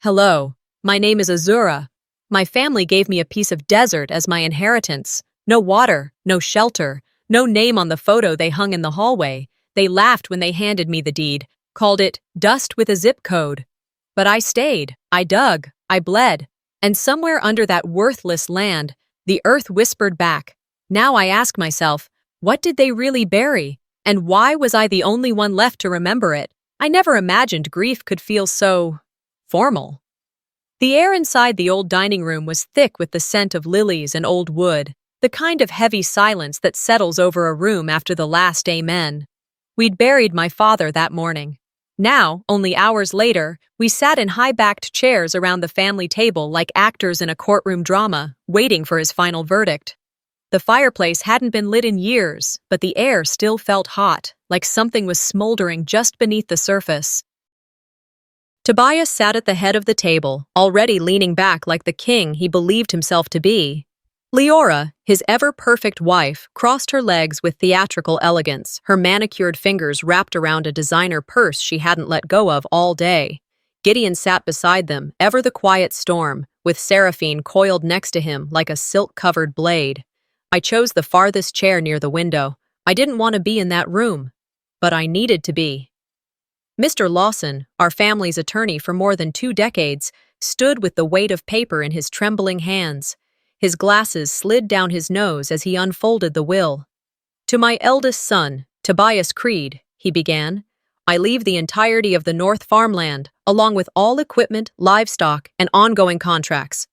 Hello, my name is Azura. My family gave me a piece of desert as my inheritance. No water, no shelter, no name on the photo they hung in the hallway. They laughed when they handed me the deed, called it dust with a zip code. But I stayed, I dug, I bled, and somewhere under that worthless land, the earth whispered back. Now I ask myself, what did they really bury? And why was I the only one left to remember it? I never imagined grief could feel so formal. The air inside the old dining room was thick with the scent of lilies and old wood, the kind of heavy silence that settles over a room after the last amen. We'd buried my father that morning. Now, only hours later, we sat in high-backed chairs around the family table like actors in a courtroom drama, waiting for his final verdict. The fireplace hadn't been lit in years, but the air still felt hot, like something was smoldering just beneath the surface. Tobias sat at the head of the table, already leaning back like the king he believed himself to be. Leora, his ever-perfect wife, crossed her legs with theatrical elegance, her manicured fingers wrapped around a designer purse she hadn't let go of all day. Gideon sat beside them, ever the quiet storm, with Seraphine coiled next to him like a silk-covered blade. I chose the farthest chair near the window. I didn't want to be in that room, but I needed to be. Mr. Lawson, our family's attorney for more than 2 decades, stood with the weight of paper in his trembling hands. His glasses slid down his nose as he unfolded the will. To my eldest son, Tobias Creed, he began, I leave the entirety of the North farmland, along with all equipment, livestock, and ongoing contracts.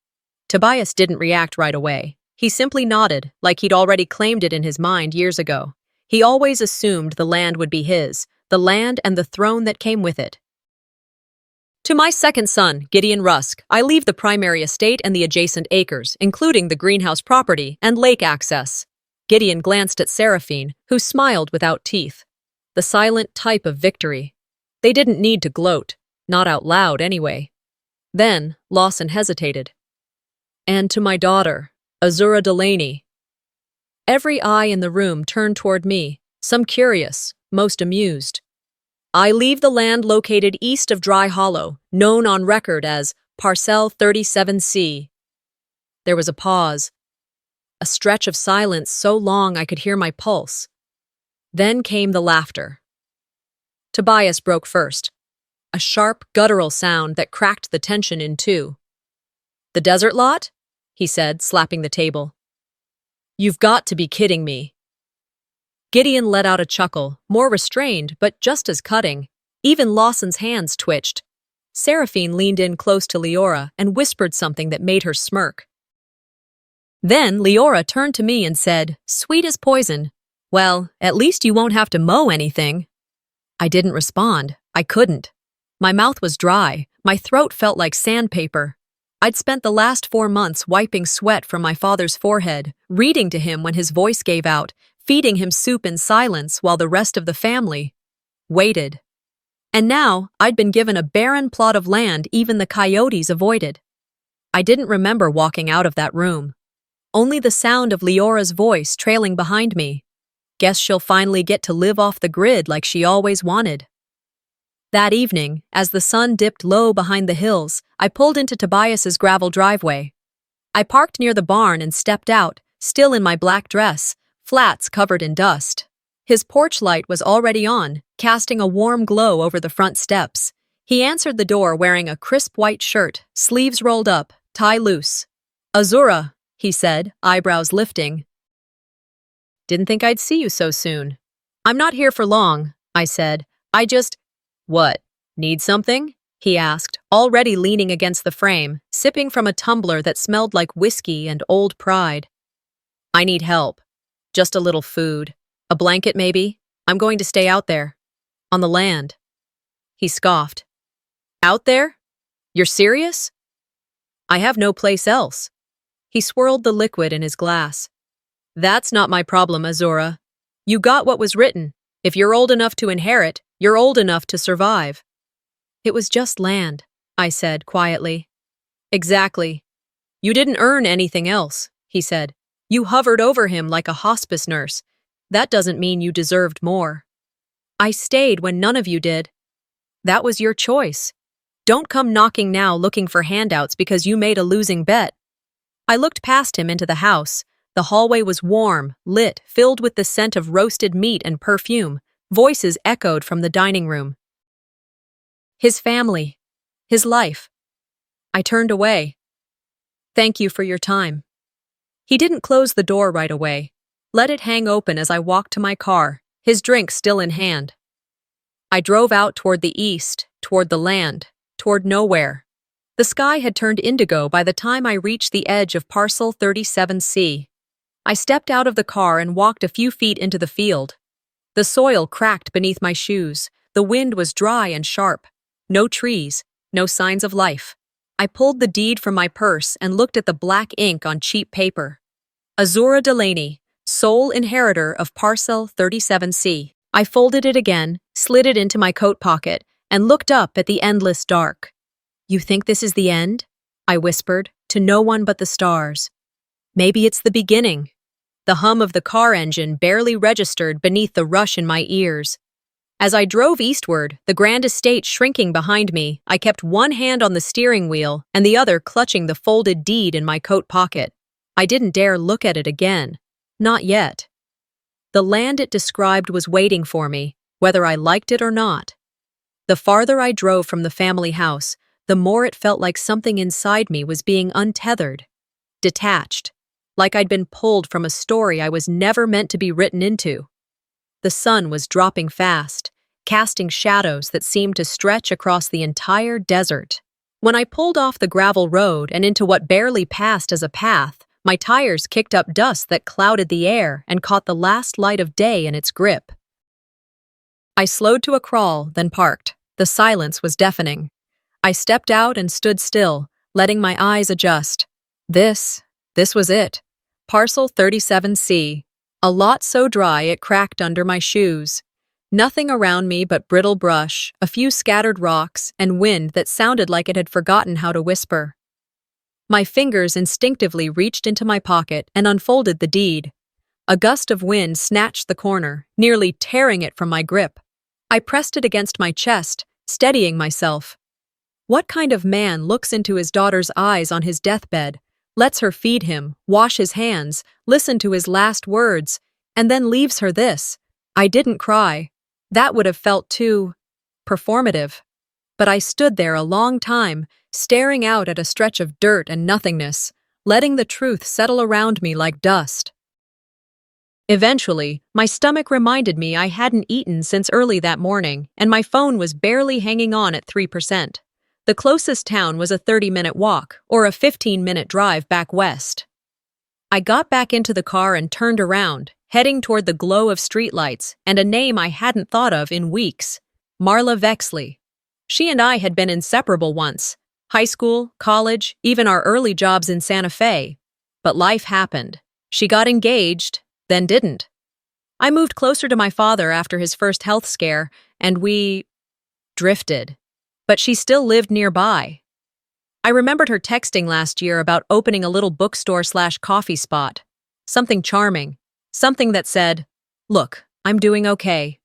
Tobias didn't react right away. He simply nodded, like he'd already claimed it in his mind years ago. He always assumed the land would be his, the land and the throne that came with it. To my second son, Gideon Rusk, I leave the primary estate and the adjacent acres, including the greenhouse property and lake access. Gideon glanced at Seraphine, who smiled without teeth. The silent type of victory. They didn't need to gloat, not out loud anyway. Then, Lawson hesitated. And to my daughter, Azura Delaney. Every eye in the room turned toward me, some curious, most amused. I leave the land located east of Dry Hollow, known on record as Parcel 37C. There was a pause, a stretch of silence so long I could hear my pulse. Then came the laughter. Tobias broke first, a sharp, guttural sound that cracked the tension in two. The desert lot? He said, slapping the table. You've got to be kidding me. Gideon let out a chuckle, more restrained, but just as cutting. Even Lawson's hands twitched. Seraphine leaned in close to Leora and whispered something that made her smirk. Then Leora turned to me and said, sweet as poison, well, at least you won't have to mow anything. I didn't respond. I couldn't. My mouth was dry. My throat felt like sandpaper. I'd spent the last 4 months wiping sweat from my father's forehead, reading to him when his voice gave out, feeding him soup in silence while the rest of the family waited. And now, I'd been given a barren plot of land even the coyotes avoided. I didn't remember walking out of that room. Only the sound of Leora's voice trailing behind me. Guess she'll finally get to live off the grid like she always wanted. That evening, as the sun dipped low behind the hills, I pulled into Tobias's gravel driveway. I parked near the barn and stepped out, still in my black dress, flats covered in dust. His porch light was already on, casting a warm glow over the front steps. He answered the door wearing a crisp white shirt, sleeves rolled up, tie loose. Azura, he said, eyebrows lifting. Didn't think I'd see you so soon. I'm not here for long, I said. What, need something? He asked, already leaning against the frame, sipping from a tumbler that smelled like whiskey and old pride. I need help. Just a little food. A blanket, maybe? I'm going to stay out there. On the land. He scoffed. Out there? You're serious? I have no place else. He swirled the liquid in his glass. That's not my problem, Azura. You got what was written. If you're old enough to inherit, you're old enough to survive. It was just land, I said quietly. Exactly. You didn't earn anything else, he said. You hovered over him like a hospice nurse. That doesn't mean you deserved more. I stayed when none of you did. That was your choice. Don't come knocking now looking for handouts because you made a losing bet. I looked past him into the house. The hallway was warm, lit, filled with the scent of roasted meat and perfume. Voices echoed from the dining room. His family. His life. I turned away. Thank you for your time. He didn't close the door right away. Let it hang open as I walked to my car, his drink still in hand. I drove out toward the east, toward the land, toward nowhere. The sky had turned indigo by the time I reached the edge of Parcel 37C. I stepped out of the car and walked a few feet into the field. The soil cracked beneath my shoes. The wind was dry and sharp. No trees, no signs of life. I pulled the deed from my purse and looked at the black ink on cheap paper. Azura Delaney, sole inheritor of Parcel 37C. I folded it again, slid it into my coat pocket, and looked up at the endless dark. You think this is the end? I whispered, to no one but the stars. Maybe it's the beginning. The hum of the car engine barely registered beneath the rush in my ears. As I drove eastward, the grand estate shrinking behind me, I kept one hand on the steering wheel and the other clutching the folded deed in my coat pocket. I didn't dare look at it again. Not yet. The land it described was waiting for me, whether I liked it or not. The farther I drove from the family house, the more it felt like something inside me was being untethered, detached, like I'd been pulled from a story I was never meant to be written into. The sun was dropping fast, casting shadows that seemed to stretch across the entire desert. When I pulled off the gravel road and into what barely passed as a path, my tires kicked up dust that clouded the air and caught the last light of day in its grip. I slowed to a crawl, then parked. The silence was deafening. I stepped out and stood still, letting my eyes adjust. This was it. Parcel 37C. A lot so dry it cracked under my shoes. Nothing around me but brittle brush, a few scattered rocks, and wind that sounded like it had forgotten how to whisper. My fingers instinctively reached into my pocket and unfolded the deed. A gust of wind snatched the corner, nearly tearing it from my grip. I pressed it against my chest, steadying myself. What kind of man looks into his daughter's eyes on his deathbed, lets her feed him, wash his hands, listen to his last words, and then leaves her this? I didn't cry. That would have felt too performative. But I stood there a long time, staring out at a stretch of dirt and nothingness, letting the truth settle around me like dust. Eventually, my stomach reminded me I hadn't eaten since early that morning, and my phone was barely hanging on at 3%. The closest town was a 30-minute walk, or a 15-minute drive back west. I got back into the car and turned around, heading toward the glow of streetlights and a name I hadn't thought of in weeks, Marla Vexley. She and I had been inseparable once, high school, college, even our early jobs in Santa Fe. But life happened. She got engaged, then didn't. I moved closer to my father after his first health scare, and we drifted. But she still lived nearby. I remembered her texting last year about opening a little bookstore/coffee spot. Something charming. Something that said, "Look, I'm doing okay."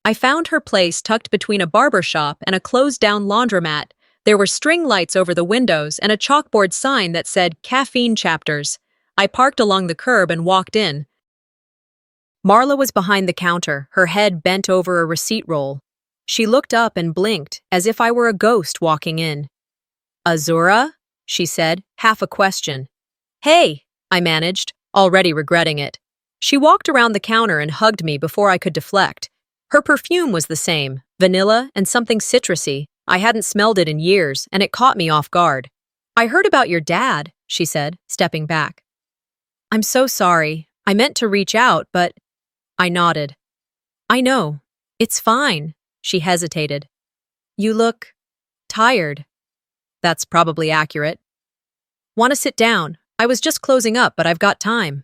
I found her place tucked between a barber shop and a closed-down laundromat. There were string lights over the windows and a chalkboard sign that said caffeine chapters. I parked along the curb and walked in. Marla was behind the counter, her head bent over a receipt roll. She looked up and blinked, as if I were a ghost walking in. "Azura?" she said, half a question. "Hey," I managed, already regretting it. She walked around the counter and hugged me before I could deflect. Her perfume was the same, vanilla and something citrusy. I hadn't smelled it in years, and it caught me off guard. "I heard about your dad," she said, stepping back. "I'm so sorry. I meant to reach out, but—" I nodded. "I know. It's fine." She hesitated. "You look tired." "That's probably accurate." "Want to sit down? I was just closing up, but I've got time."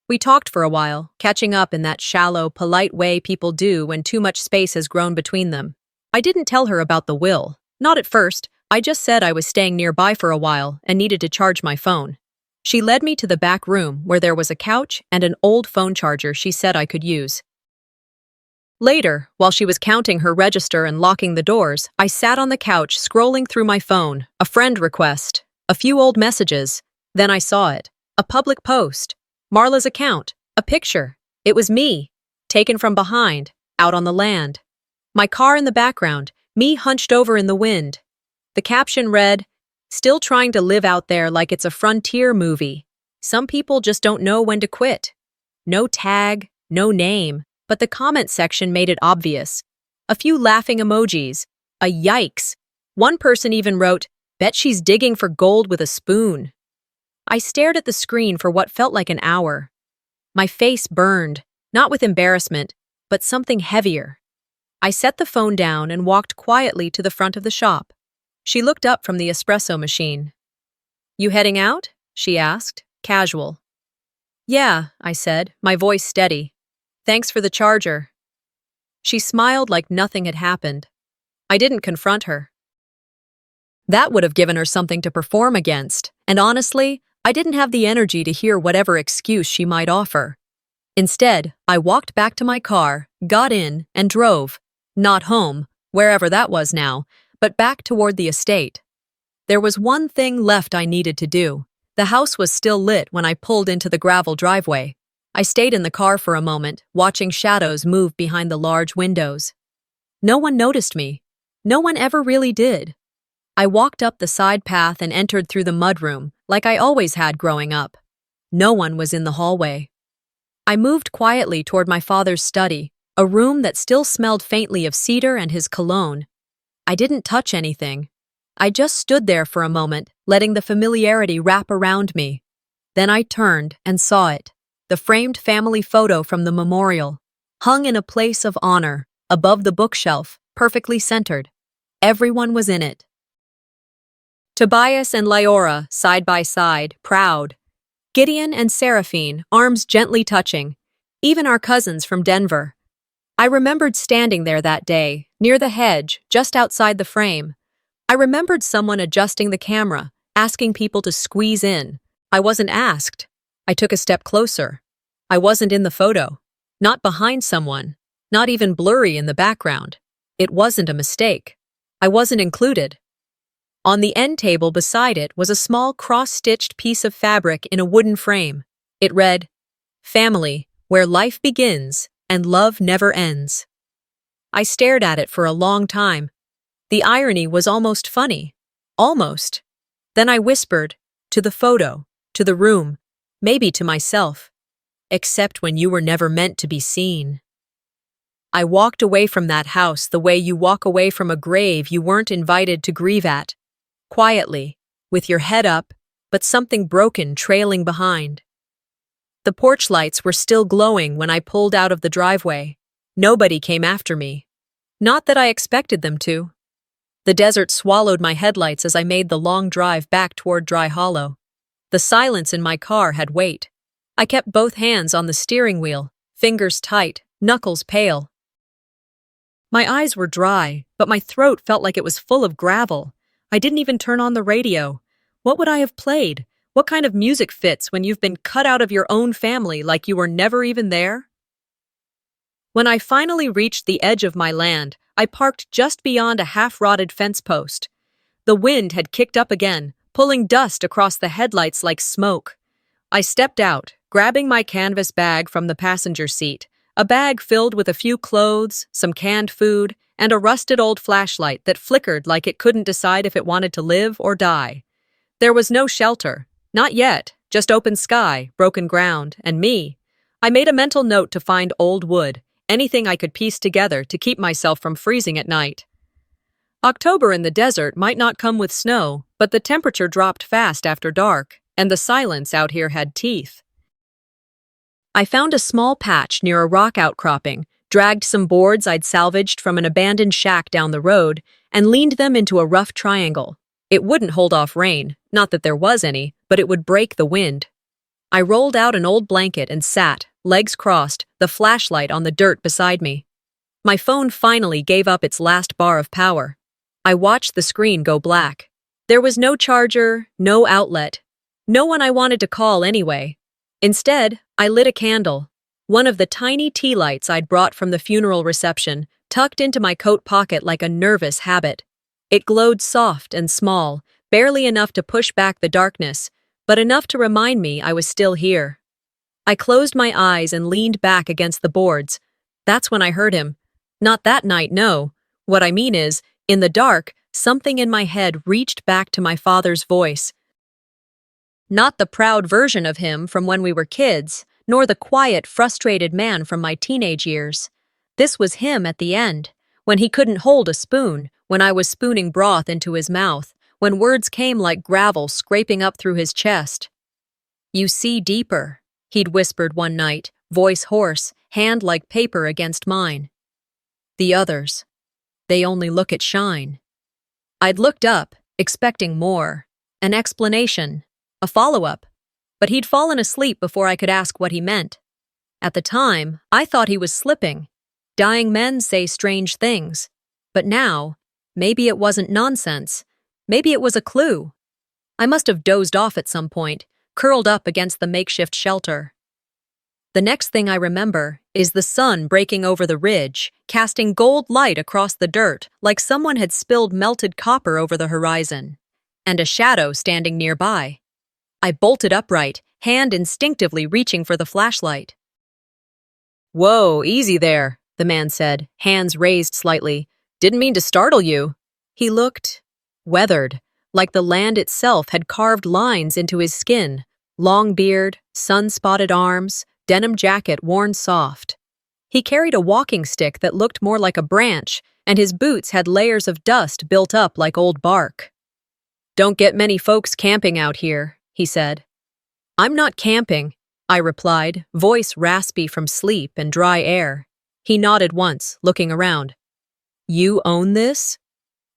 We talked for a while, catching up in that shallow, polite way people do when too much space has grown between them. I didn't tell her about the will. Not at first. I just said I was staying nearby for a while and needed to charge my phone. She led me to the back room where there was a couch and an old phone charger she said I could use. Later, while she was counting her register and locking the doors, I sat on the couch scrolling through my phone, a friend request, a few old messages. Then I saw it. A public post. Marla's account. A picture. It was me, taken from behind, out on the land. My car in the background, me hunched over in the wind. The caption read, "Still trying to live out there like it's a frontier movie. Some people just don't know when to quit." No tag, no name, but the comment section made it obvious. A few laughing emojis. A yikes. One person even wrote, "Bet she's digging for gold with a spoon." I stared at the screen for what felt like an hour. My face burned, not with embarrassment, but something heavier. I set the phone down and walked quietly to the front of the shop. She looked up from the espresso machine. "You heading out?" she asked, casual. "Yeah," I said, my voice steady. "Thanks for the charger." She smiled like nothing had happened. I didn't confront her. That would have given her something to perform against, and honestly, I didn't have the energy to hear whatever excuse she might offer. Instead, I walked back to my car, got in, and drove. Not home, wherever that was now, but back toward the estate. There was one thing left I needed to do. The house was still lit when I pulled into the gravel driveway. I stayed in the car for a moment, watching shadows move behind the large windows. No one noticed me. No one ever really did. I walked up the side path and entered through the mudroom, like I always had growing up. No one was in the hallway. I moved quietly toward my father's study, a room that still smelled faintly of cedar and his cologne. I didn't touch anything. I just stood there for a moment, letting the familiarity wrap around me. Then I turned and saw it, the framed family photo from the memorial, hung in a place of honor, above the bookshelf, perfectly centered. Everyone was in it. Tobias and Lyora, side by side, proud. Gideon and Seraphine, arms gently touching. Even our cousins from Denver. I remembered standing there that day, near the hedge, just outside the frame. I remembered someone adjusting the camera, asking people to squeeze in. I wasn't asked. I took a step closer. I wasn't in the photo. Not behind someone. Not even blurry in the background. It wasn't a mistake. I wasn't included. On the end table beside it was a small cross-stitched piece of fabric in a wooden frame. It read, "Family, where life begins and love never ends." I stared at it for a long time. The irony was almost funny. Almost. Then I whispered, to the photo, to the room, maybe to myself. "Except when you were never meant to be seen." I walked away from that house the way you walk away from a grave you weren't invited to grieve at. Quietly, with your head up, but something broken trailing behind. The porch lights were still glowing when I pulled out of the driveway. Nobody came after me. Not that I expected them to. The desert swallowed my headlights as I made the long drive back toward Dry Hollow. The silence in my car had weight. I kept both hands on the steering wheel, fingers tight, knuckles pale. My eyes were dry, but my throat felt like it was full of gravel. I didn't even turn on the radio. What would I have played? What kind of music fits when you've been cut out of your own family like you were never even there? When I finally reached the edge of my land, I parked just beyond a half-rotted fence post. The wind had kicked up again, pulling dust across the headlights like smoke. I stepped out, grabbing my canvas bag from the passenger seat, a bag filled with a few clothes, some canned food, and a rusted old flashlight that flickered like it couldn't decide if it wanted to live or die. There was no shelter. Not yet, just open sky, broken ground, and me. I made a mental note to find old wood, anything I could piece together to keep myself from freezing at night. October in the desert might not come with snow, but the temperature dropped fast after dark, and the silence out here had teeth. I found a small patch near a rock outcropping, dragged some boards I'd salvaged from an abandoned shack down the road, and leaned them into a rough triangle. It wouldn't hold off rain, not that there was any, but it would break the wind. I rolled out an old blanket and sat, legs crossed, the flashlight on the dirt beside me. My phone finally gave up its last bar of power. I watched the screen go black. There was no charger, no outlet, no one I wanted to call anyway. Instead, I lit a candle. One of the tiny tea lights I'd brought from the funeral reception, tucked into my coat pocket like a nervous habit. It glowed soft and small, barely enough to push back the darkness, but enough to remind me I was still here. I closed my eyes and leaned back against the boards. That's when I heard him. Not that night, no. What I mean is, in the dark, something in my head reached back to my father's voice. Not the proud version of him from when we were kids, nor the quiet, frustrated man from my teenage years. This was him at the end, when he couldn't hold a spoon, when I was spooning broth into his mouth, when words came like gravel scraping up through his chest. "You see deeper," he'd whispered one night, voice hoarse, hand like paper against mine. "The others, they only look at shine." I'd looked up, expecting more, an explanation, a follow-up, but he'd fallen asleep before I could ask what he meant. At the time, I thought he was slipping. Dying men say strange things. But now, maybe it wasn't nonsense. Maybe it was a clue. I must have dozed off at some point, curled up against the makeshift shelter. The next thing I remember is the sun breaking over the ridge, casting gold light across the dirt like someone had spilled melted copper over the horizon, and a shadow standing nearby. I bolted upright, hand instinctively reaching for the flashlight. "Whoa, easy there," the man said, hands raised slightly. "Didn't mean to startle you." He looked weathered, like the land itself had carved lines into his skin. Long beard, sun-spotted arms, denim jacket worn soft. He carried a walking stick that looked more like a branch, and his boots had layers of dust built up like old bark. "Don't get many folks camping out here," he said. "I'm not camping," I replied, voice raspy from sleep and dry air. He nodded once, looking around. "You own this?"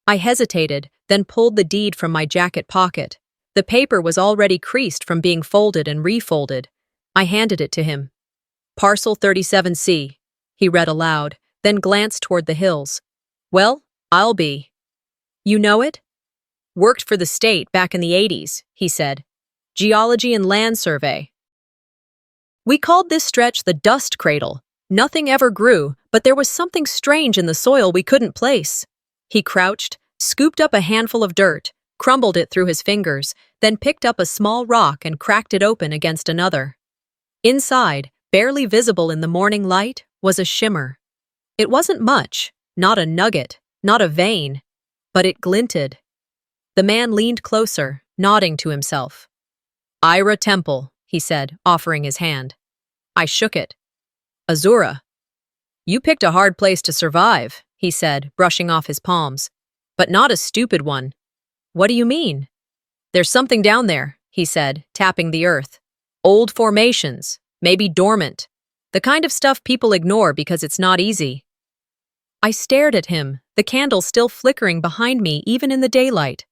I hesitated, then pulled the deed from my jacket pocket. The paper was already creased from being folded and refolded. I handed it to him. "Parcel 37C, he read aloud, then glanced toward the hills. "Well, I'll be." "You know it?" "Worked for the state back in the 80s, he said. "Geology and land survey." We called this stretch the dust cradle. Nothing ever grew, but there was something strange in the soil we couldn't place. He crouched, scooped up a handful of dirt, crumbled it through his fingers, then picked up a small rock and cracked it open against another. Inside, barely visible in the morning light, was a shimmer. It wasn't much, not a nugget, not a vein, but it glinted. The man leaned closer, nodding to himself. "Ira Temple," he said, offering his hand. I shook it. "Azura, you picked a hard place to survive," he said, brushing off his palms. "But not a stupid one." "What do you mean?" "There's something down there," he said, tapping the earth. "Old formations, maybe dormant. The kind of stuff people ignore because it's not easy." I stared at him, the candle still flickering behind me even in the daylight.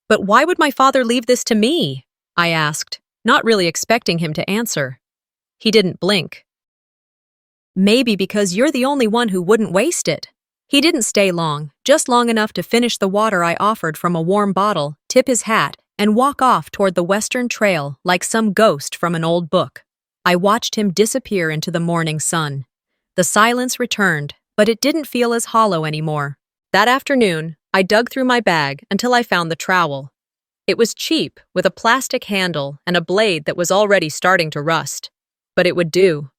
"But why would my father leave this to me?" I asked, not really expecting him to answer. He didn't blink. "Maybe because you're the only one who wouldn't waste it." He didn't stay long, just long enough to finish the water I offered from a warm bottle, tip his hat, and walk off toward the western trail like some ghost from an old book. I watched him disappear into the morning sun. The silence returned, but it didn't feel as hollow anymore. That afternoon, I dug through my bag until I found the trowel. It was cheap, with a plastic handle and a blade that was already starting to rust. But it would do.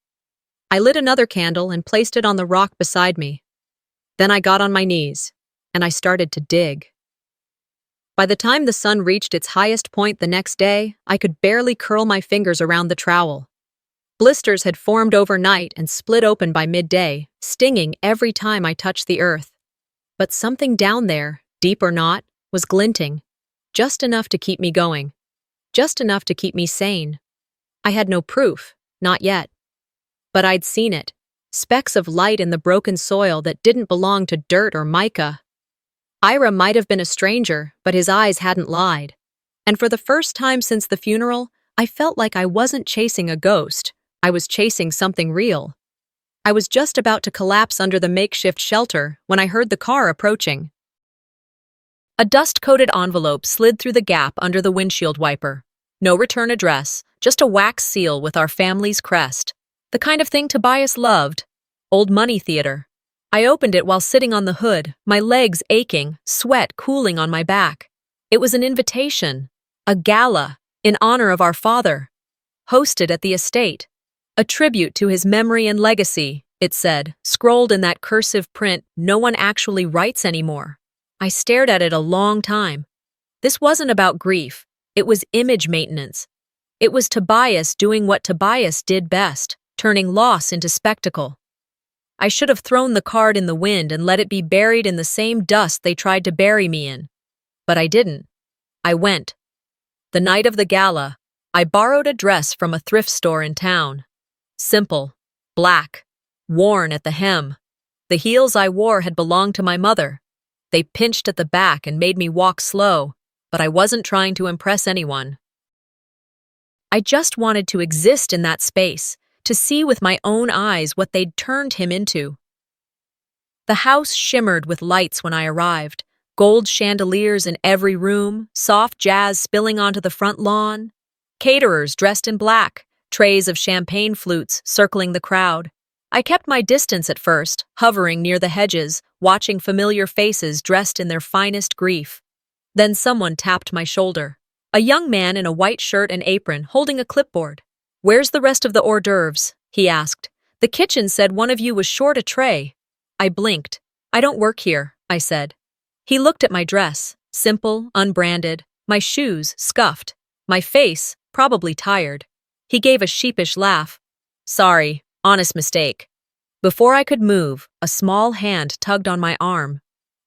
I lit another candle and placed it on the rock beside me. Then I got on my knees, and I started to dig. By the time the sun reached its highest point the next day, I could barely curl my fingers around the trowel. Blisters had formed overnight and split open by midday, stinging every time I touched the earth. But something down there, deep or not, was glinting. Just enough to keep me going. Just enough to keep me sane. I had no proof, not yet. But I'd seen it. Specks of light in the broken soil that didn't belong to dirt or mica. Ira might have been a stranger, but his eyes hadn't lied. And for the first time since the funeral, I felt like I wasn't chasing a ghost. I was chasing something real. I was just about to collapse under the makeshift shelter when I heard the car approaching. A dust-coated envelope slid through the gap under the windshield wiper. No return address, just a wax seal with our family's crest. The kind of thing Tobias loved. Old money theater. I opened it while sitting on the hood, my legs aching, sweat cooling on my back. It was an invitation. A gala, in honor of our father. Hosted at the estate. A tribute to his memory and legacy, it said, scrolled in that cursive print no one actually writes anymore. I stared at it a long time. This wasn't about grief. It was image maintenance. It was Tobias doing what Tobias did best, turning loss into spectacle. I should have thrown the card in the wind and let it be buried in the same dust they tried to bury me in. But I didn't. I went. The night of the gala, I borrowed a dress from a thrift store in town. Simple, black, worn at the hem. The heels I wore had belonged to my mother. They pinched at the back and made me walk slow, but I wasn't trying to impress anyone. I just wanted to exist in that space, to see with my own eyes what they'd turned him into. The house shimmered with lights when I arrived, gold chandeliers in every room, soft jazz spilling onto the front lawn, caterers dressed in black, trays of champagne flutes circling the crowd. I kept my distance at first, hovering near the hedges, watching familiar faces dressed in their finest grief. Then someone tapped my shoulder. A young man in a white shirt and apron, holding a clipboard. "Where's the rest of the hors d'oeuvres?" he asked. "The kitchen said one of you was short a tray." I blinked. "I don't work here," I said. He looked at my dress, simple, unbranded, my shoes scuffed, my face probably tired. He gave a sheepish laugh. "Sorry, honest mistake." Before I could move, a small hand tugged on my arm.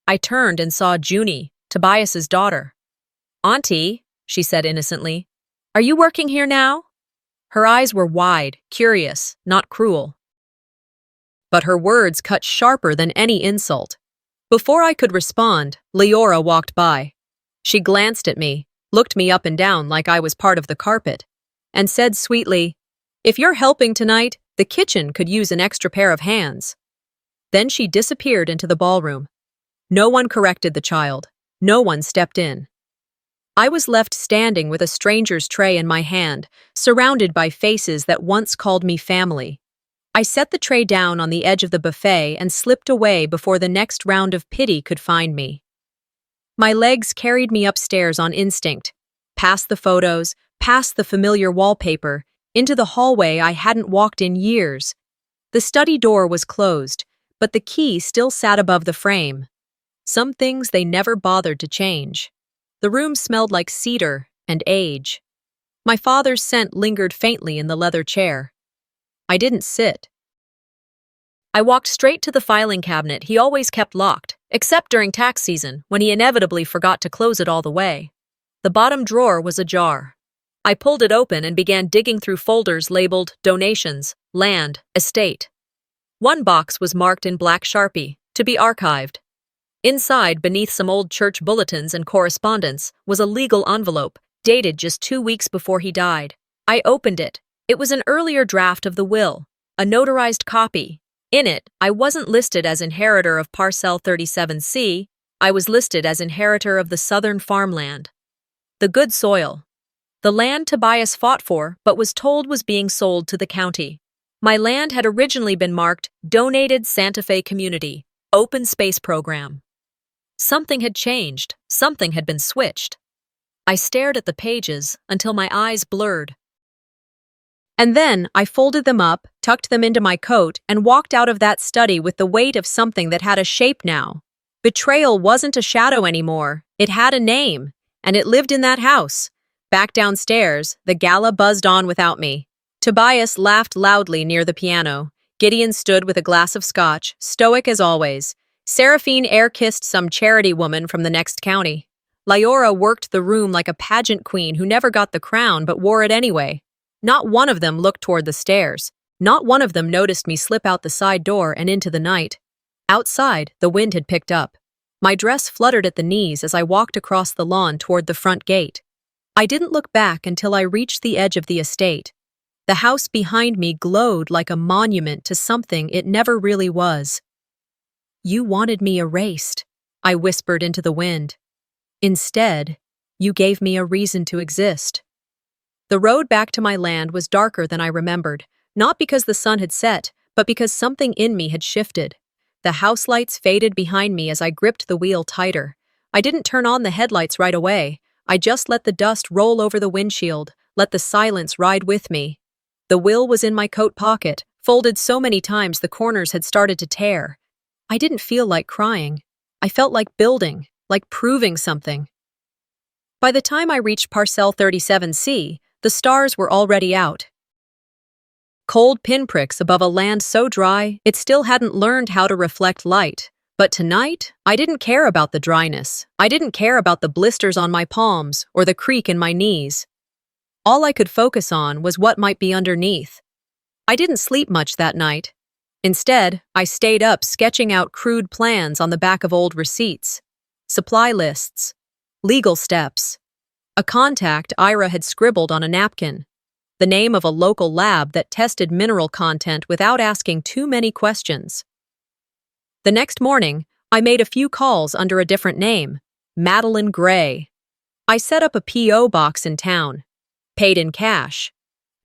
I turned and saw Junie, Tobias's daughter. "Auntie," she said innocently, "are you working here now?" Her eyes were wide, curious, not cruel. But her words cut sharper than any insult. Before I could respond, Leora walked by. She glanced at me, looked me up and down like I was part of the carpet, and said sweetly, "If you're helping tonight, the kitchen could use an extra pair of hands." Then she disappeared into the ballroom. No one corrected the child. No one stepped in. I was left standing with a stranger's tray in my hand, surrounded by faces that once called me family. I set the tray down on the edge of the buffet and slipped away before the next round of pity could find me. My legs carried me upstairs on instinct, past the photos, past the familiar wallpaper, into the hallway I hadn't walked in years. The study door was closed, but the key still sat above the frame. Some things they never bothered to change. The room smelled like cedar and age. My father's scent lingered faintly in the leather chair. I didn't sit. I walked straight to the filing cabinet he always kept locked, except during tax season, when he inevitably forgot to close it all the way. The bottom drawer was ajar. I pulled it open and began digging through folders labeled donations, land, estate. One box was marked in black Sharpie, to be archived. Inside, beneath some old church bulletins and correspondence, was a legal envelope, dated just 2 weeks before he died. I opened it. It was an earlier draft of the will, a notarized copy. In it, I wasn't listed as inheritor of Parcel 37C, I was listed as inheritor of the southern farmland. The good soil. The land Tobias fought for, but was told was being sold to the county. My land had originally been marked Donated Santa Fe Community, Open Space Program. Something had changed, something had been switched. I stared at the pages until my eyes blurred. And then I folded them up, tucked them into my coat, and walked out of that study with the weight of something that had a shape now. Betrayal wasn't a shadow anymore. It had a name, and it lived in that house. Back downstairs, the gala buzzed on without me. Tobias laughed loudly near the piano. Gideon stood with a glass of scotch, stoic as always. Seraphine air-kissed some charity woman from the next county. Leora worked the room like a pageant queen who never got the crown but wore it anyway. Not one of them looked toward the stairs. Not one of them noticed me slip out the side door and into the night. Outside, the wind had picked up. My dress fluttered at the knees as I walked across the lawn toward the front gate. I didn't look back until I reached the edge of the estate. The house behind me glowed like a monument to something it never really was. "You wanted me erased," I whispered into the wind. "Instead, you gave me a reason to exist." The road back to my land was darker than I remembered. Not because the sun had set, but because something in me had shifted. The house lights faded behind me as I gripped the wheel tighter. I didn't turn on the headlights right away. I just let the dust roll over the windshield, let the silence ride with me. The will was in my coat pocket, folded so many times the corners had started to tear. I didn't feel like crying. I felt like building, like proving something. By the time I reached Parcel 37C, the stars were already out. Cold pinpricks above a land so dry, it still hadn't learned how to reflect light. But tonight, I didn't care about the dryness. I didn't care about the blisters on my palms or the creak in my knees. All I could focus on was what might be underneath. I didn't sleep much that night. Instead, I stayed up sketching out crude plans on the back of old receipts, supply lists, legal steps. A contact Ira had scribbled on a napkin. The name of a local lab that tested mineral content without asking too many questions. The next morning, I made a few calls under a different name, Madeline Gray. I set up a P.O. box in town, paid in cash.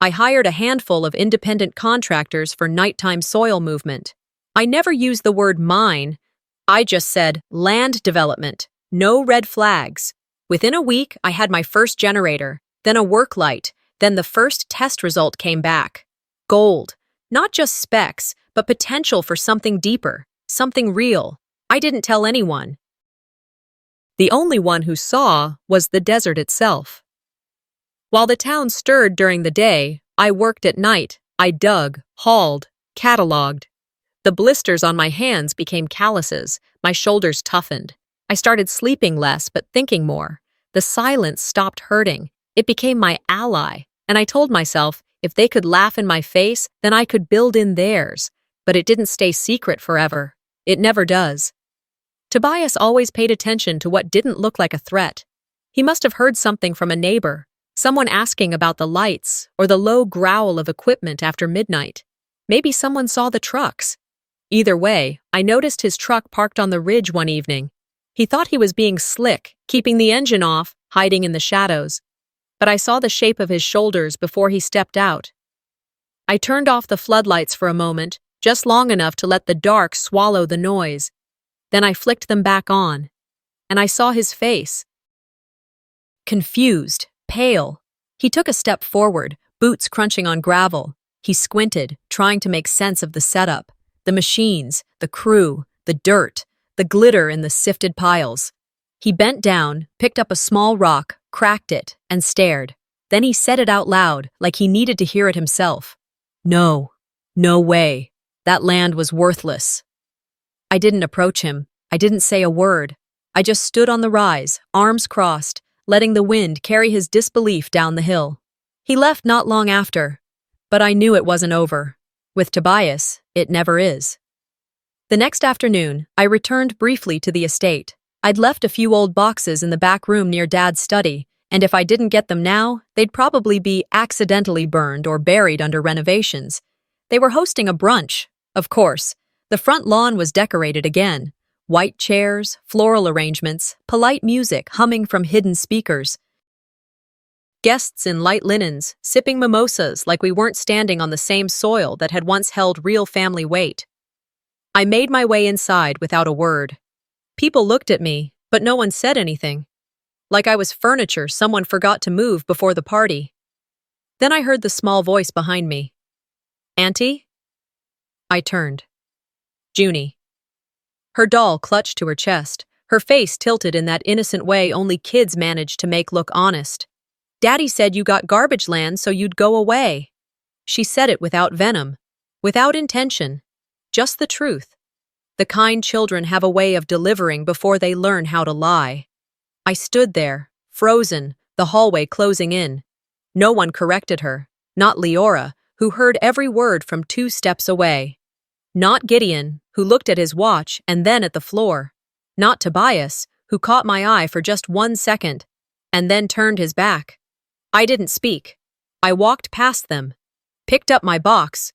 I hired a handful of independent contractors for nighttime soil movement. I never used the word mine. I just said land development, no red flags. Within a week, I had my first generator, then a work light, then the first test result came back. Gold. Not just specs, but potential for something deeper, something real. I didn't tell anyone. The only one who saw was the desert itself. While the town stirred during the day, I worked at night. I dug, hauled, cataloged. The blisters on my hands became calluses, my shoulders toughened. I started sleeping less but thinking more. The silence stopped hurting. It became my ally, and I told myself, if they could laugh in my face, then I could build in theirs. But it didn't stay secret forever. It never does. Tobias always paid attention to what didn't look like a threat. He must have heard something from a neighbor, someone asking about the lights or the low growl of equipment after midnight. Maybe someone saw the trucks. Either way, I noticed his truck parked on the ridge one evening. He thought he was being slick, keeping the engine off, hiding in the shadows. But I saw the shape of his shoulders before he stepped out. I turned off the floodlights for a moment, just long enough to let the dark swallow the noise. Then I flicked them back on, and I saw his face. Confused, pale. He took a step forward, boots crunching on gravel. He squinted, trying to make sense of the setup, the machines, the crew, the dirt, the glitter in the sifted piles. He bent down, picked up a small rock, cracked it, and stared. Then he said it out loud, like he needed to hear it himself. No, no way. That land was worthless. I didn't approach him. I didn't say a word. I just stood on the rise, arms crossed, letting the wind carry his disbelief down the hill. He left not long after, but I knew it wasn't over. With Tobias, it never is. The next afternoon, I returned briefly to the estate. I'd left a few old boxes in the back room near Dad's study, and if I didn't get them now, they'd probably be accidentally burned or buried under renovations. They were hosting a brunch, of course. The front lawn was decorated again. White chairs, floral arrangements, polite music humming from hidden speakers. Guests in light linens, sipping mimosas like we weren't standing on the same soil that had once held real family weight. I made my way inside without a word. People looked at me, but no one said anything. Like I was furniture someone forgot to move before the party. Then I heard the small voice behind me. "Auntie?" I turned. Junie. Her doll clutched to her chest, her face tilted in that innocent way only kids manage to make look honest. "Daddy said you got garbage land so you'd go away." She said it without venom, without intention, just the truth. The kind children have a way of delivering before they learn how to lie. I stood there, frozen, the hallway closing in. No one corrected her, not Leora, who heard every word from 2 steps away. Not Gideon, who looked at his watch and then at the floor. Not Tobias, who caught my eye for just 1 second, and then turned his back. I didn't speak. I walked past them, picked up my box,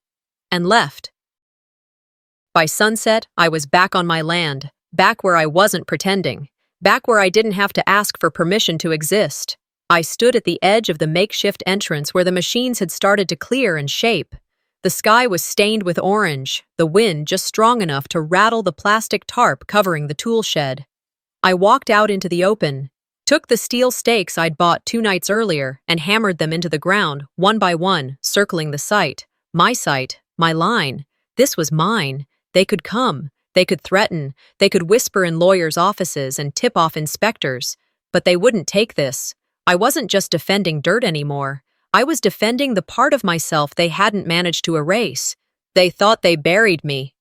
and left. By sunset, I was back on my land, back where I wasn't pretending, back where I didn't have to ask for permission to exist. I stood at the edge of the makeshift entrance where the machines had started to clear and shape. The sky was stained with orange, the wind just strong enough to rattle the plastic tarp covering the tool shed. I walked out into the open, took the steel stakes I'd bought 2 nights earlier, and hammered them into the ground, one by one, circling the site. My line. This was mine. They could come. They could threaten. They could whisper in lawyers' offices and tip off inspectors. But they wouldn't take this. I wasn't just defending dirt anymore. I was defending the part of myself they hadn't managed to erase. They thought they buried me,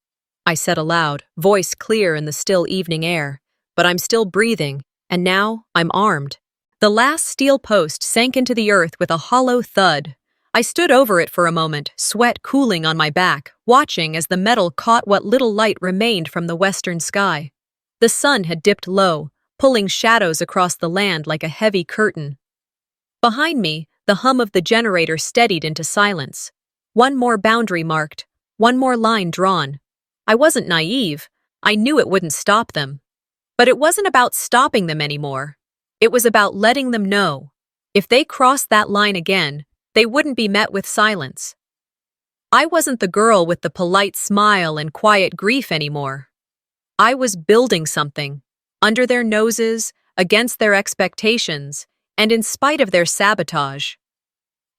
I said aloud, voice clear in the still evening air. But I'm still breathing, and now I'm armed. The last steel post sank into the earth with a hollow thud. I stood over it for a moment, sweat cooling on my back, watching as the metal caught what little light remained from the western sky. The sun had dipped low, pulling shadows across the land like a heavy curtain. Behind me, the hum of the generator steadied into silence. One more boundary marked, one more line drawn. I wasn't naive. I knew it wouldn't stop them. But it wasn't about stopping them anymore. It was about letting them know. If they crossed that line again, they wouldn't be met with silence. I wasn't the girl with the polite smile and quiet grief anymore. I was building something, under their noses, against their expectations, and in spite of their sabotage.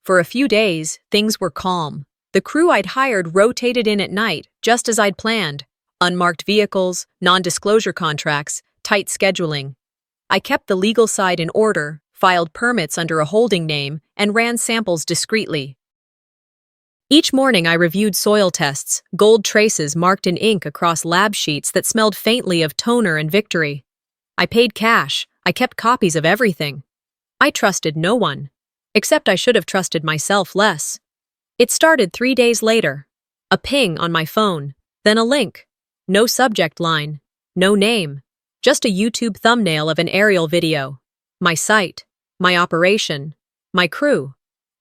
For a few days, things were calm. The crew I'd hired rotated in at night, just as I'd planned. Unmarked vehicles, non-disclosure contracts, tight scheduling. I kept the legal side in order, filed permits under a holding name, and ran samples discreetly. Each morning I reviewed soil tests, gold traces marked in ink across lab sheets that smelled faintly of toner and victory. I paid cash. I kept copies of everything. I trusted no one. Except I should have trusted myself less. It started 3 days later. A ping on my phone, then a link. No subject line, no name. Just a YouTube thumbnail of an aerial video. My site, my operation, my crew.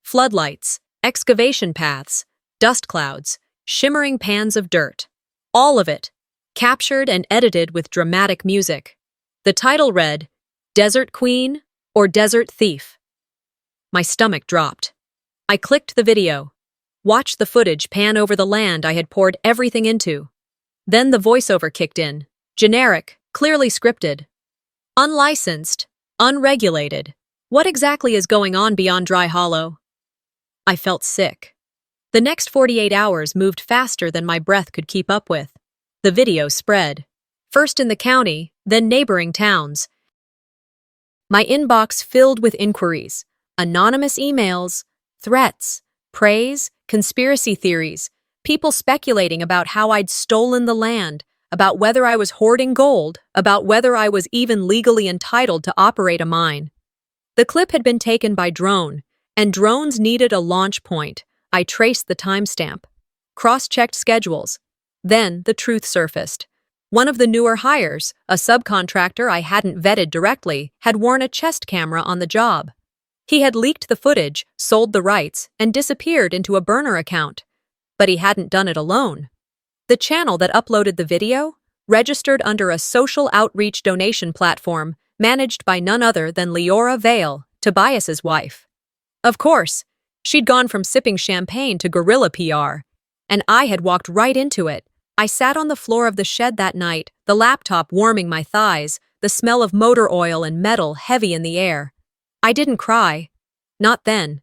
Floodlights, excavation paths, dust clouds, shimmering pans of dirt. All of it, captured and edited with dramatic music. The title read, Desert Queen or Desert Thief. My stomach dropped. I clicked the video, watched the footage pan over the land I had poured everything into. Then the voiceover kicked in, generic, clearly scripted. Unlicensed, unregulated. What exactly is going on beyond Dry Hollow? I felt sick. The next 48 hours moved faster than my breath could keep up with. The video spread. First in the county, then neighboring towns. My inbox filled with inquiries, anonymous emails, threats, praise, conspiracy theories, people speculating about how I'd stolen the land, about whether I was hoarding gold, about whether I was even legally entitled to operate a mine. The clip had been taken by drone, and drones needed a launch point. I traced the timestamp, cross-checked schedules. Then the truth surfaced. One of the newer hires, a subcontractor I hadn't vetted directly, had worn a chest camera on the job. He had leaked the footage, sold the rights, and disappeared into a burner account. But he hadn't done it alone. The channel that uploaded the video, registered under a social outreach donation platform managed by none other than Leora Vale, Tobias's wife. Of course, she'd gone from sipping champagne to guerrilla PR, and I had walked right into it. I sat on the floor of the shed that night, the laptop warming my thighs, the smell of motor oil and metal heavy in the air. I didn't cry. Not then.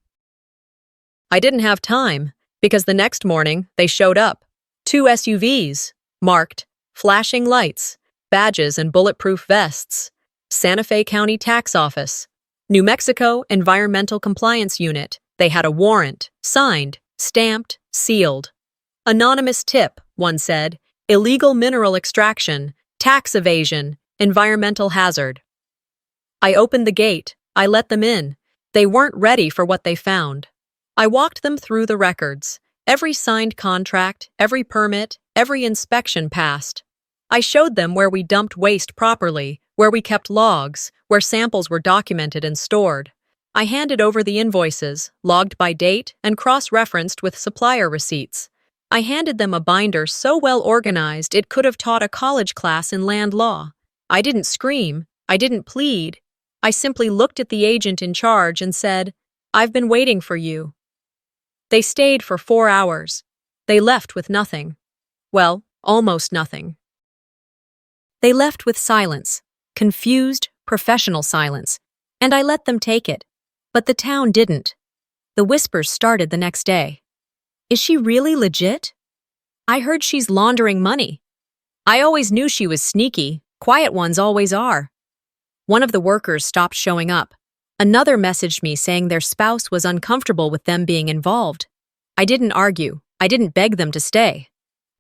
I didn't have time, because the next morning they showed up. 2 SUVs, marked, flashing lights, badges and bulletproof vests. Santa Fe County Tax Office. New Mexico Environmental Compliance Unit. They had a warrant, signed, stamped, sealed. Anonymous tip, one said, illegal mineral extraction, tax evasion, environmental hazard. I opened the gate. I let them in. They weren't ready for what they found. I walked them through the records. Every signed contract, every permit, every inspection passed. I showed them where we dumped waste properly, where we kept logs, where samples were documented and stored. I handed over the invoices, logged by date and cross-referenced with supplier receipts. I handed them a binder so well organized it could have taught a college class in land law. I didn't scream. I didn't plead. I simply looked at the agent in charge and said, "I've been waiting for you." They stayed for 4 hours. They left with nothing. Well, almost nothing. They left with silence, confused, professional silence, and I let them take it. But the town didn't. The whispers started the next day. Is she really legit? I heard she's laundering money. I always knew she was sneaky. Quiet ones always are. One of the workers stopped showing up. Another messaged me saying their spouse was uncomfortable with them being involved. I didn't argue. I didn't beg them to stay.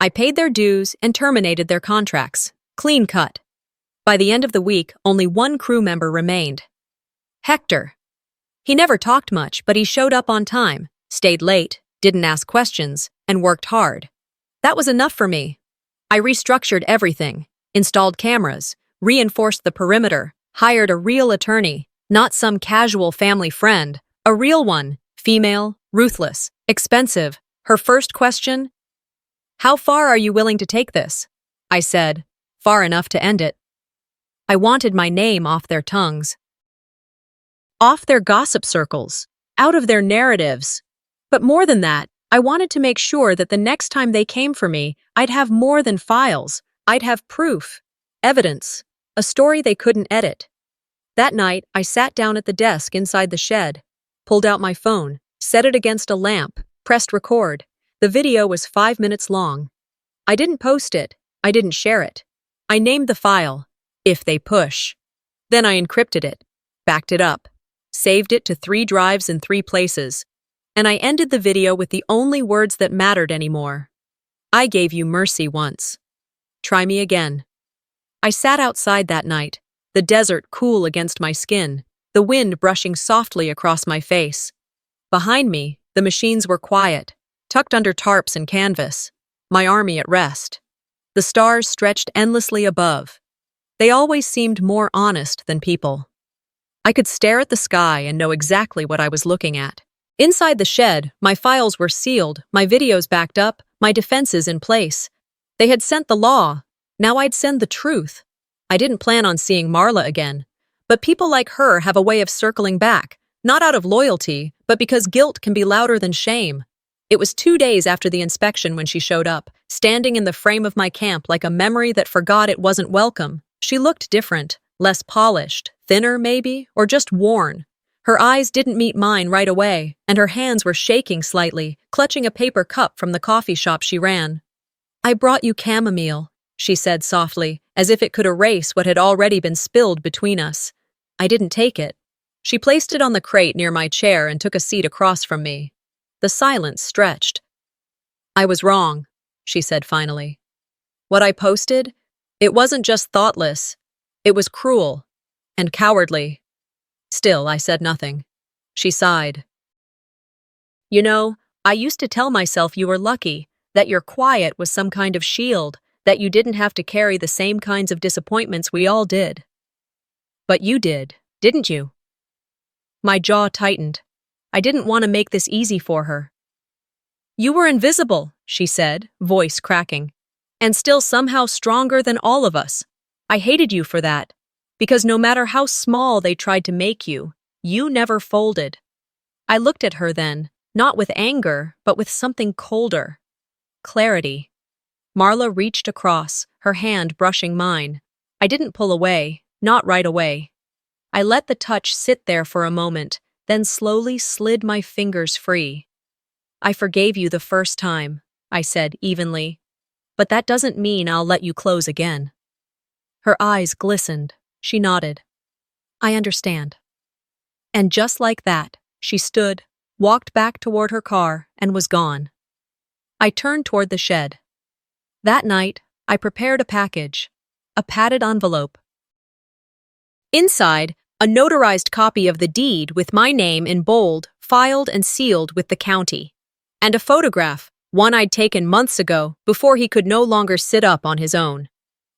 I paid their dues and terminated their contracts. Clean cut. By the end of the week, only one crew member remained. Hector. He never talked much, but he showed up on time, stayed late, didn't ask questions, and worked hard. That was enough for me. I restructured everything, installed cameras, reinforced the perimeter, hired a real attorney, not some casual family friend, a real one, female, ruthless, expensive. Her first question, "How far are you willing to take this?" I said, "Far enough to end it." I wanted my name off their tongues, off their gossip circles, out of their narratives. But more than that, I wanted to make sure that the next time they came for me, I'd have more than files. I'd have proof, evidence, a story they couldn't edit. That night, I sat down at the desk inside the shed, pulled out my phone, set it against a lamp, pressed record. The video was 5 minutes long. I didn't post it. I didn't share it. I named the file, "If They Push." Then I encrypted it, backed it up, saved it to 3 drives in 3 places, and I ended the video with the only words that mattered anymore. I gave you mercy once. Try me again. I sat outside that night, the desert cool against my skin, the wind brushing softly across my face. Behind me, the machines were quiet, tucked under tarps and canvas, my army at rest. The stars stretched endlessly above. They always seemed more honest than people. I could stare at the sky and know exactly what I was looking at. Inside the shed, my files were sealed, my videos backed up, my defenses in place. They had sent the law. Now I'd send the truth. I didn't plan on seeing Marla again. But people like her have a way of circling back, not out of loyalty, but because guilt can be louder than shame. It was 2 days after the inspection when she showed up, standing in the frame of my camp like a memory that forgot it wasn't welcome. She looked different, less polished, thinner maybe, or just worn. Her eyes didn't meet mine right away, and her hands were shaking slightly, clutching a paper cup from the coffee shop she ran. "I brought you chamomile," she said softly, as if it could erase what had already been spilled between us. I didn't take it. She placed it on the crate near my chair and took a seat across from me. The silence stretched. "I was wrong," she said finally. "What I posted? It wasn't just thoughtless. It was cruel and cowardly." Still, I said nothing. She sighed. "You know, I used to tell myself you were lucky, that your quiet was some kind of shield, that you didn't have to carry the same kinds of disappointments we all did. But you did, didn't you?" My jaw tightened. I didn't want to make this easy for her. "You were invisible," she said, voice cracking, "and still somehow stronger than all of us. I hated you for that, because no matter how small they tried to make you, you never folded." I looked at her then, not with anger, but with something colder. Clarity. Marla reached across, her hand brushing mine. I didn't pull away, not right away. I let the touch sit there for a moment, then slowly slid my fingers free. "I forgave you the first time," I said evenly, "but that doesn't mean I'll let you close again." Her eyes glistened. She nodded. "I understand." And just like that, she stood, walked back toward her car, and was gone. I turned toward the shed. That night, I prepared a package, a padded envelope. Inside, a notarized copy of the deed with my name in bold, filed and sealed with the county. And a photograph, one I'd taken months ago, before he could no longer sit up on his own.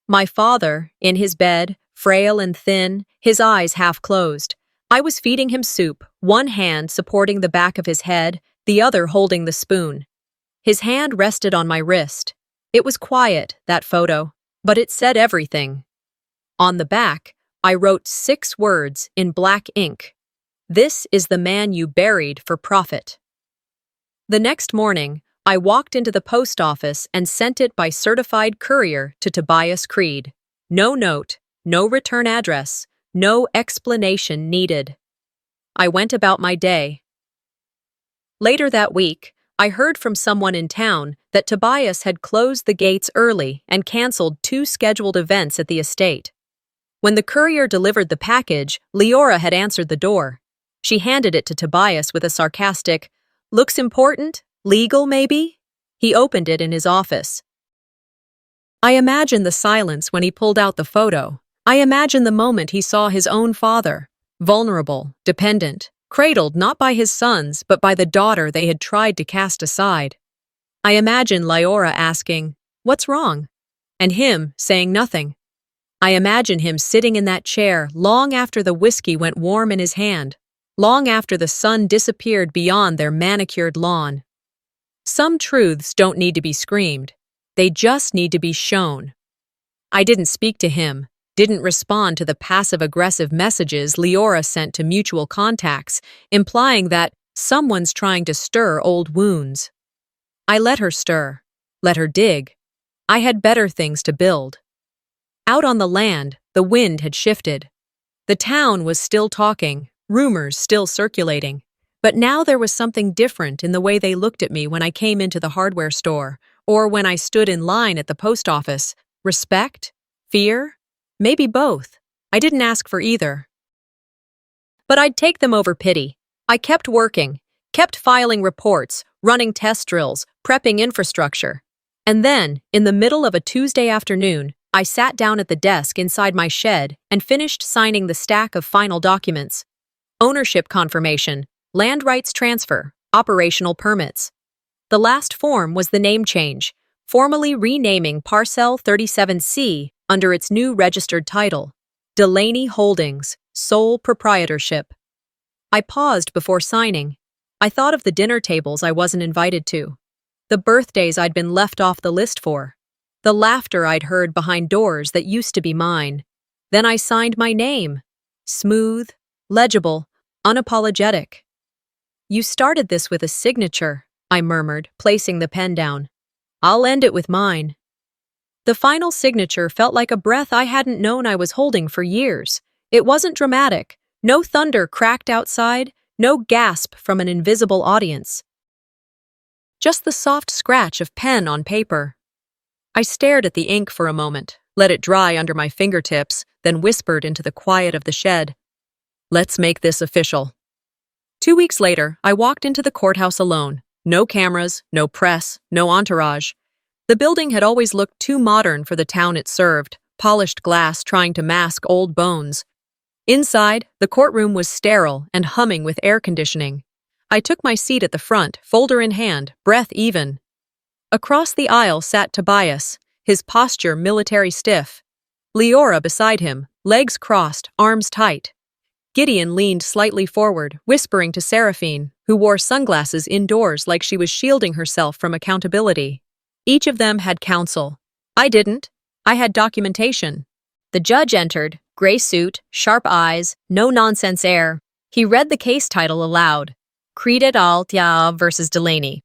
My father, in his bed, frail and thin, his eyes half closed. I was feeding him soup, one hand supporting the back of his head, the other holding the spoon. His hand rested on my wrist. It was quiet, that photo, but it said everything. On the back, I wrote 6 words in black ink. "This is the man you buried for profit." The next morning, I walked into the post office and sent it by certified courier to Tobias Creed. No note, no return address, no explanation needed. I went about my day. Later that week, I heard from someone in town that Tobias had closed the gates early and canceled 2 scheduled events at the estate. When the courier delivered the package, Leora had answered the door. She handed it to Tobias with a sarcastic, "Looks important? Legal, maybe?" He opened it in his office. I imagined the silence when he pulled out the photo. I imagined the moment he saw his own father, vulnerable, dependent, cradled not by his sons but by the daughter they had tried to cast aside. I imagined Leora asking, "What's wrong?" and him saying nothing. I imagined him sitting in that chair long after the whiskey went warm in his hand, long after the sun disappeared beyond their manicured lawn. Some truths don't need to be screamed. They just need to be shown. I didn't speak to him, didn't respond to the passive-aggressive messages Leora sent to mutual contacts, implying that someone's trying to stir old wounds. I let her stir, let her dig. I had better things to build. Out on the land, the wind had shifted. The town was still talking, rumors still circulating. But now there was something different in the way they looked at me when I came into the hardware store, or when I stood in line at the post office. Respect? Fear? Maybe both. I didn't ask for either. But I'd take them over pity. I kept working, kept filing reports, running test drills, prepping infrastructure. And then, in the middle of a Tuesday afternoon, I sat down at the desk inside my shed and finished signing the stack of final documents. Ownership confirmation, land rights transfer, operational permits. The last form was the name change, formally renaming Parcel 37C under its new registered title, Delaney Holdings, sole proprietorship. I paused before signing. I thought of the dinner tables I wasn't invited to, the birthdays I'd been left off the list for, the laughter I'd heard behind doors that used to be mine. Then I signed my name. Smooth, legible, unapologetic. "You started this with a signature," I murmured, placing the pen down. "I'll end it with mine." The final signature felt like a breath I hadn't known I was holding for years. It wasn't dramatic. No thunder cracked outside, no gasp from an invisible audience. Just the soft scratch of pen on paper. I stared at the ink for a moment, let it dry under my fingertips, then whispered into the quiet of the shed, "Let's make this official." 2 weeks later, I walked into the courthouse alone. No cameras, no press, no entourage. The building had always looked too modern for the town it served, polished glass trying to mask old bones. Inside, the courtroom was sterile and humming with air conditioning. I took my seat at the front, folder in hand, breath even. Across the aisle sat Tobias, his posture military stiff. Leora beside him, legs crossed, arms tight. Gideon leaned slightly forward, whispering to Seraphine, who wore sunglasses indoors like she was shielding herself from accountability. Each of them had counsel. I didn't. I had documentation. The judge entered, gray suit, sharp eyes, no-nonsense air. He read the case title aloud, Creed et al. Versus Delaney.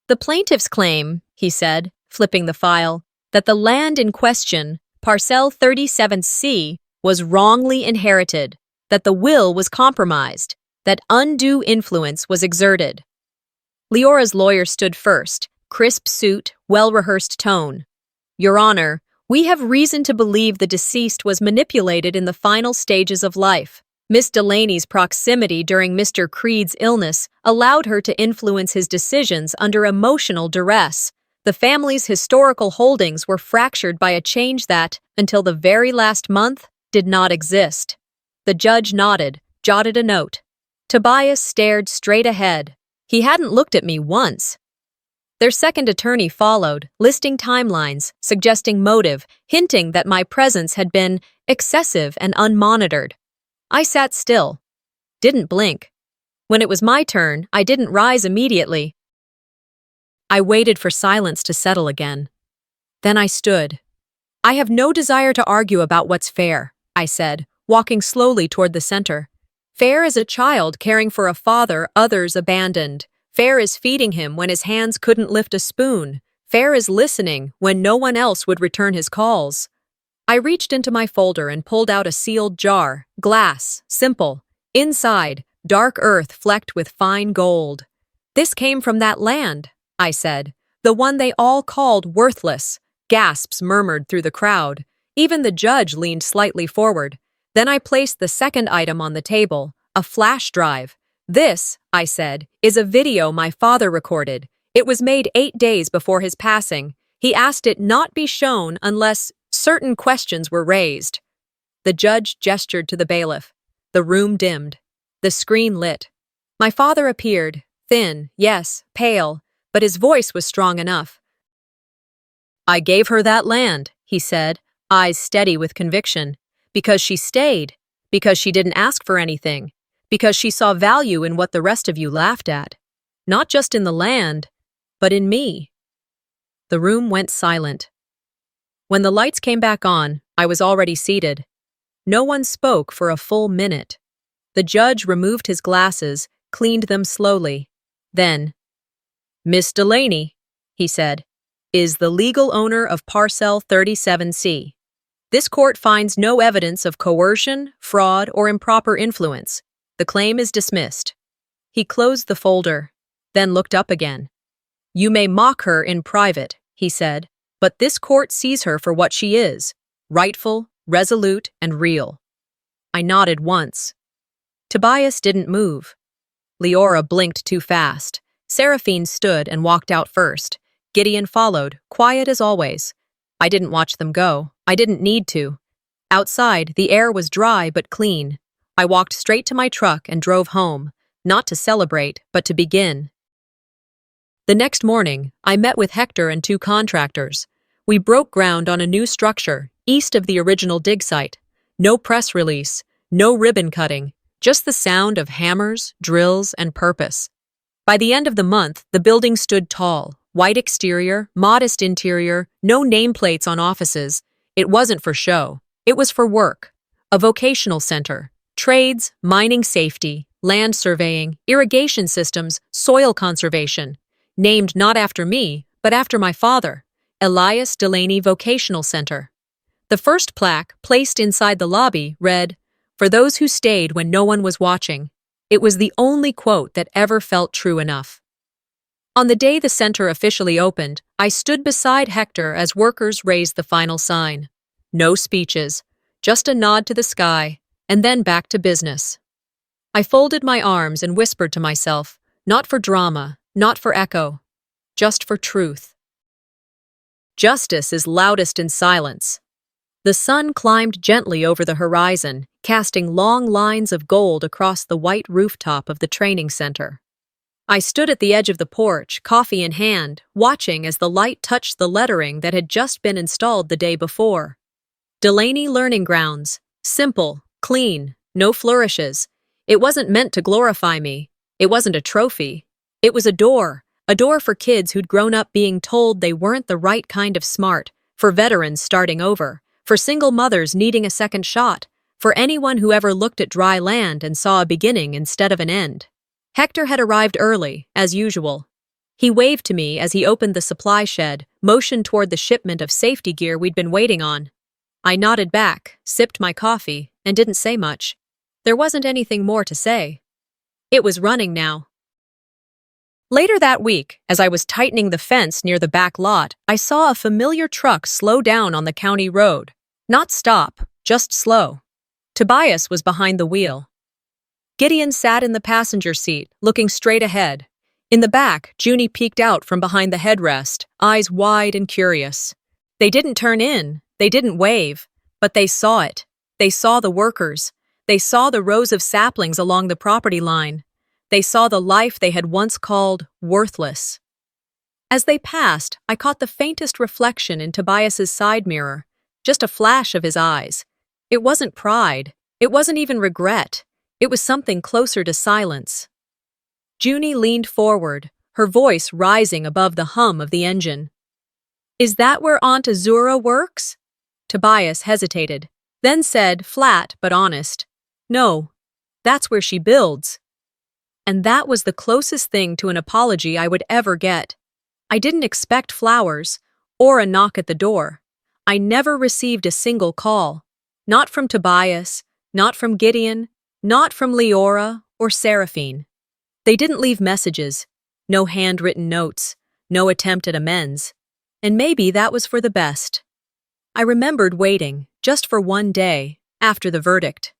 "The plaintiffs claim," he said, flipping the file, "that the land in question, Parcel 37C, was wrongly inherited, that the will was compromised, that undue influence was exerted." Leora's lawyer stood first, crisp suit, well-rehearsed tone. "Your Honor, we have reason to believe the deceased was manipulated in the final stages of life. Miss Delaney's proximity during Mr. Creed's illness allowed her to influence his decisions under emotional duress. The family's historical holdings were fractured by a change that, until the very last month, did not exist." The judge nodded, jotted a note. Tobias stared straight ahead. He hadn't looked at me once. Their second attorney followed, listing timelines, suggesting motive, hinting that my presence had been excessive and unmonitored. I sat still, didn't blink. When it was my turn, I didn't rise immediately. I waited for silence to settle again. Then I stood. "I have no desire to argue about what's fair," I said, walking slowly toward the center. "Fair as a child caring for a father others abandoned. Fair is feeding him when his hands couldn't lift a spoon. Fair is listening when no one else would return his calls. I reached into my folder and pulled out a sealed jar, glass, simple. Inside, dark earth flecked with fine gold. This came from that land, I said. The one they all called worthless. Gasps murmured through the crowd. Even the judge leaned slightly forward. Then I placed the second item on the table, a flash drive. This, I said, is a video my father recorded. It was made 8 days before his passing. He asked it not be shown unless certain questions were raised. The judge gestured to the bailiff. The room dimmed. The screen lit. My father appeared, thin, yes, pale, but his voice was strong enough. I gave her that land, he said, eyes steady with conviction, because she stayed, because she didn't ask for anything, because she saw value in what the rest of you laughed at. Not just in the land, but in me. The room went silent. When the lights came back on, I was already seated. No one spoke for a full minute. The judge removed his glasses, cleaned them slowly. Then, Miss Delaney, he said, is the legal owner of Parcel 37C. This court finds no evidence of coercion, fraud, or improper influence. The claim is dismissed. He closed the folder, then looked up again. You may mock her in private, he said, but this court sees her for what she is, rightful, resolute, and real. I nodded once. Tobias didn't move. Leora blinked too fast. Seraphine stood and walked out first. Gideon followed, quiet as always. I didn't watch them go. I didn't need to. Outside, the air was dry but clean. I walked straight to my truck and drove home, not to celebrate, but to begin. The next morning, I met with Hector and 2 contractors. We broke ground on a new structure, east of the original dig site. No press release, no ribbon cutting, just the sound of hammers, drills, and purpose. By the end of the month, the building stood tall, white exterior, modest interior, no nameplates on offices. It wasn't for show. It was for work. A vocational center. Trades, mining safety, land surveying, irrigation systems, soil conservation. Named not after me, but after my father. Elias Delaney Vocational Center. The first plaque, placed inside the lobby, read, "For those who stayed when no one was watching." It was the only quote that ever felt true enough. On the day the center officially opened, I stood beside Hector as workers raised the final sign. No speeches, just a nod to the sky, and then back to business. I folded my arms and whispered to myself, not for drama, not for echo, just for truth. Justice is loudest in silence. The sun climbed gently over the horizon, casting long lines of gold across the white rooftop of the training center. I stood at the edge of the porch, coffee in hand, watching as the light touched the lettering that had just been installed the day before. Delaney Learning Grounds. Simple, clean, no flourishes. It wasn't meant to glorify me. It wasn't a trophy. It was a door for kids who'd grown up being told they weren't the right kind of smart, for veterans starting over, for single mothers needing a second shot, for anyone who ever looked at dry land and saw a beginning instead of an end. Hector had arrived early, as usual. He waved to me as he opened the supply shed, motioned toward the shipment of safety gear we'd been waiting on. I nodded back, sipped my coffee, and didn't say much. There wasn't anything more to say. It was running now. Later that week, as I was tightening the fence near the back lot, I saw a familiar truck slow down on the county road. Not stop, just slow. Tobias was behind the wheel. Gideon sat in the passenger seat, looking straight ahead. In the back, Junie peeked out from behind the headrest, eyes wide and curious. They didn't turn in, they didn't wave, but they saw it. They saw the workers. They saw the rows of saplings along the property line. They saw the life they had once called worthless. As they passed, I caught the faintest reflection in Tobias's side mirror, just a flash of his eyes. It wasn't pride. It wasn't even regret. It was something closer to silence. Junie leaned forward, her voice rising above the hum of the engine. "Is that where Aunt Azura works?" Tobias hesitated, then said, flat but honest, "No, that's where she builds." And that was the closest thing to an apology I would ever get. I didn't expect flowers or a knock at the door. I never received a single call. Not from Tobias, not from Gideon, not from Leora or Seraphine. They didn't leave messages, no handwritten notes, no attempt at amends. And maybe that was for the best. I remembered waiting, just for one day, after the verdict.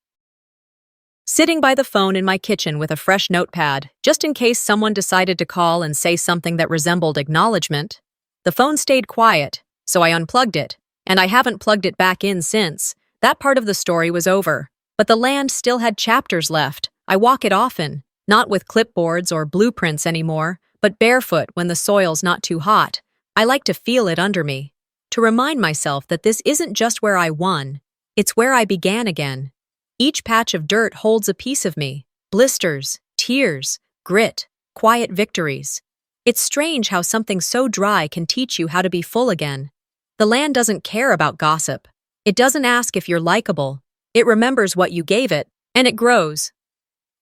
Sitting by the phone in my kitchen with a fresh notepad, just in case someone decided to call and say something that resembled acknowledgement. The phone stayed quiet, so I unplugged it, and I haven't plugged it back in since. That part of the story was over, but the land still had chapters left. I walk it often, not with clipboards or blueprints anymore, but barefoot when the soil's not too hot. I like to feel it under me, to remind myself that this isn't just where I won, it's where I began again. Each patch of dirt holds a piece of me, blisters, tears, grit, quiet victories. It's strange how something so dry can teach you how to be full again. The land doesn't care about gossip. It doesn't ask if you're likable. It remembers what you gave it, and it grows.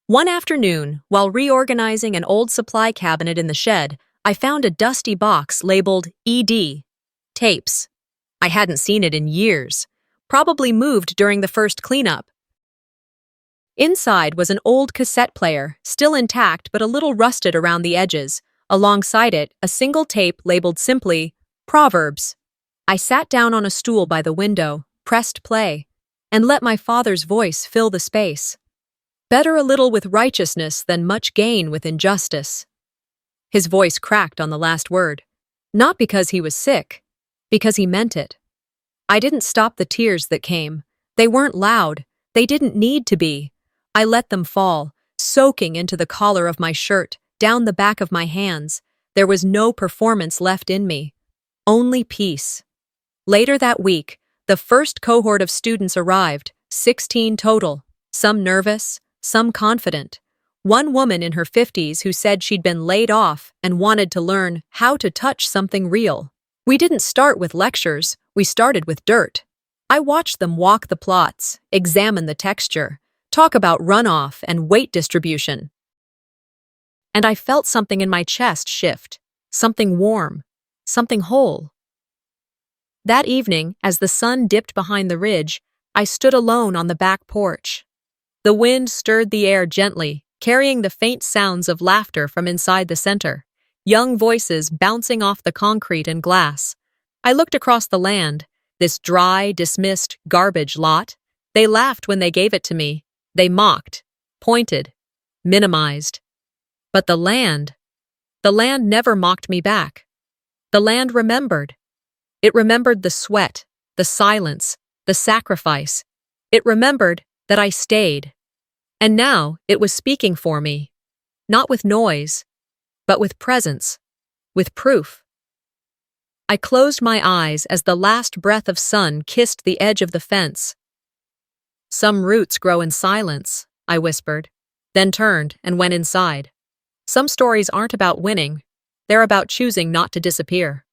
One afternoon, while reorganizing an old supply cabinet in the shed, I found a dusty box labeled ED, tapes. I hadn't seen it in years, probably moved during the first cleanup. Inside was an old cassette player, still intact but a little rusted around the edges. Alongside it, a single tape labeled simply, Proverbs. I sat down on a stool by the window, pressed play, and let my father's voice fill the space. Better a little with righteousness than much gain with injustice. His voice cracked on the last word. Not because he was sick, because he meant it. I didn't stop the tears that came. They weren't loud. They didn't need to be. I let them fall, soaking into the collar of my shirt, down the back of my hands. There was no performance left in me. Only peace. Later that week, the first cohort of students arrived, 16 total, some nervous, some confident. One woman in her 50s who said she'd been laid off and wanted to learn how to touch something real. We didn't start with lectures, we started with dirt. I watched them walk the plots, examine the texture, talk about runoff and weight distribution. And I felt something in my chest shift, something warm, something whole. That evening, as the sun dipped behind the ridge, I stood alone on the back porch. The wind stirred the air gently, carrying the faint sounds of laughter from inside the center, young voices bouncing off the concrete and glass. I looked across the land, this dry, dismissed garbage lot. They laughed when they gave it to me. They mocked, pointed, minimized. But the land never mocked me back. The land remembered. It remembered the sweat, the silence, the sacrifice. It remembered that I stayed. And now it was speaking for me, not with noise, but with presence, with proof. I closed my eyes as the last breath of sun kissed the edge of the fence. Some roots grow in silence, I whispered, then turned and went inside. Some stories aren't about winning, they're about choosing not to disappear.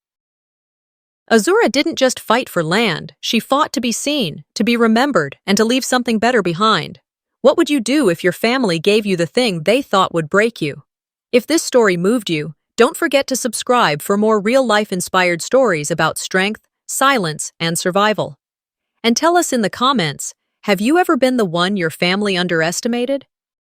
Azura didn't just fight for land, she fought to be seen, to be remembered, and to leave something better behind. What would you do if your family gave you the thing they thought would break you? If this story moved you, don't forget to subscribe for more real-life-inspired stories about strength, silence, and survival. And tell us in the comments, have you ever been the one your family underestimated?